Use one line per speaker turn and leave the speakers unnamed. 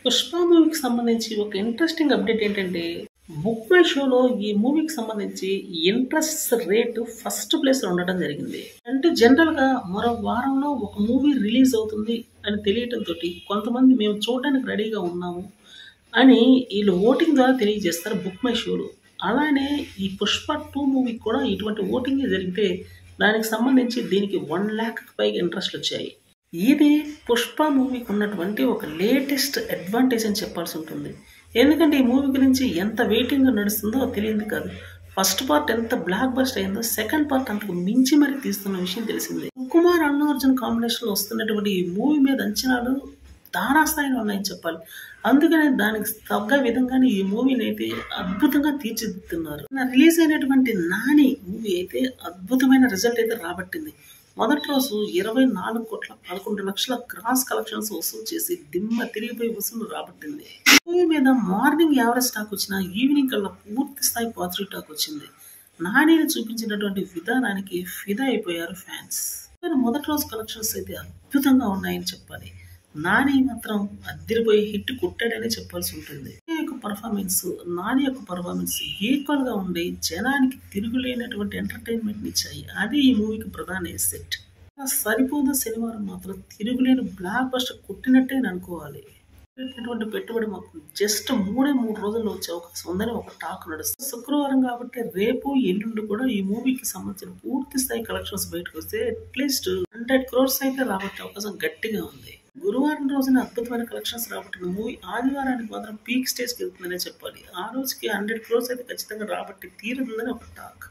పుష్ప మూవీకి సంబంధించి ఒక ఇంట్రెస్టింగ్ అప్డేట్ ఏంటంటే, బుక్ మై షోలో ఈ మూవీకి సంబంధించి ఇంట్రెస్ట్ రేట్ ఫస్ట్ ప్లేస్‌లో ఉండడం జరిగింది. అంటే జనరల్‌గా మరో వారంలో ఒక మూవీ రిలీజ్ అవుతుంది అని తెలియటంతోటి కొంతమంది మేము చూడడానికి రెడీగా ఉన్నాము అని ఈళ్ళు ఓటింగ్ ద్వారా తెలియజేస్తారు బుక్ మై షోలో. అలానే ఈ 'పుష్ప 2' మూవీకి కూడా ఇటువంటి ఓటింగే జరిగితే దానికి సంబంధించి దీనికి 1,00,000కి పైగా ఇంట్రెస్ట్‌లొచ్చాయి. ఇది 'పుష్ప' మూవీకి ఉన్నటువంటి ఒక లేటెస్ట్ అడ్వాంటేజ్ అని చెప్పాల్సి ఉంటుంది. ఎందుకంటే ఈ మూవీ గురించి ఎంత వెయిటింగ్‌గా నడుస్తుందో తెలియంది కాదు. ఫస్ట్ పార్ట్ ఎంత బ్లాక్ బస్టర్ అయిందో సెకండ్ పార్ట్ అంతకు మించి మరీ తీస్తున్న విషయం తెలిసిందే. సుకుమార్, అల్లు అర్జున్ కాంబినేషన్‌లో వస్తున్నటువంటి ఈ మూవీ మీద అంచనాలు తారాస్థాయిలో ఉన్నాయని చెప్పాలి. అందుకనే దానికి తగ్గ విధంగానే ఈ మూవీనైతే అద్భుతంగా తీర్చిదిద్దుతున్నారు. రిలీజ్ అయినటువంటి 'నాని' మూవీ అయితే అద్భుతమైన రిజల్ట్ అయితే రాబట్టింది. మొదటి రోజు 24,11,00,000 గ్రాస్ కలెక్షన్స్ వసూలు చేసి దిమ్మ తిరిగిపోయి వసూలు రాబట్టింది. మూవీ మీద మార్నింగ్ యావరేజ్ టాక్ వచ్చినా ఈవినింగ్ కల్లా పూర్తి స్థాయి పాజిటివ్ టాక్ వచ్చింది. నానిని చూపించినటువంటి విధానానికి ఫిదా అయిపోయారు ఫ్యాన్స్. మొదటి రోజు కలెక్షన్స్ అయితే అద్భుతంగా ఉన్నాయని చెప్పాలి. నాని మాత్రం అదిరిపోయి హిట్ కొట్టాడనే చెప్పాల్సి ఉంటుంది. నాని యొక్క పర్ఫార్మెన్స్ ఈక్వల్ గా ఉండి జనానికి తిరుగులేనటువంటి ఎంటర్టైన్మెంట్ ఇచ్చాయి. అది ఈ మూవీకి ప్రధాన ఎసెట్. సరిపోదా శనివారం మాత్రం తిరుగులేని బ్లాక్ బస్టర్ కొట్టినట్టే అనుకోవాలి. పెట్టినటువంటి పెట్టుబడి మాత్రం జస్ట్ 3 రోజుల్లో వచ్చే అవకాశం ఉందని ఒక టాక్ నడుస్తుంది. శుక్రవారం కాబట్టి రేపు ఎల్లుండి కూడా ఈ మూవీకి సంబంధించిన పూర్తి స్థాయి కలెక్షన్స్ బయటకు వస్తే అట్లీస్ట్ 100 crores అయితే రాబట్టే అవకాశం గట్టిగా ఉంది. గురువారం రోజున అద్భుతమైన కలెక్షన్స్ రాబట్టిన మూవీ ఆదివారానికి మాత్రం పీక్ స్టేజ్కి వెళ్తుందనే చెప్పాలి. ఆ రోజుకి 100 crores అయితే ఖచ్చితంగా రాబట్టి తీరుతుందని ఒక టాక్.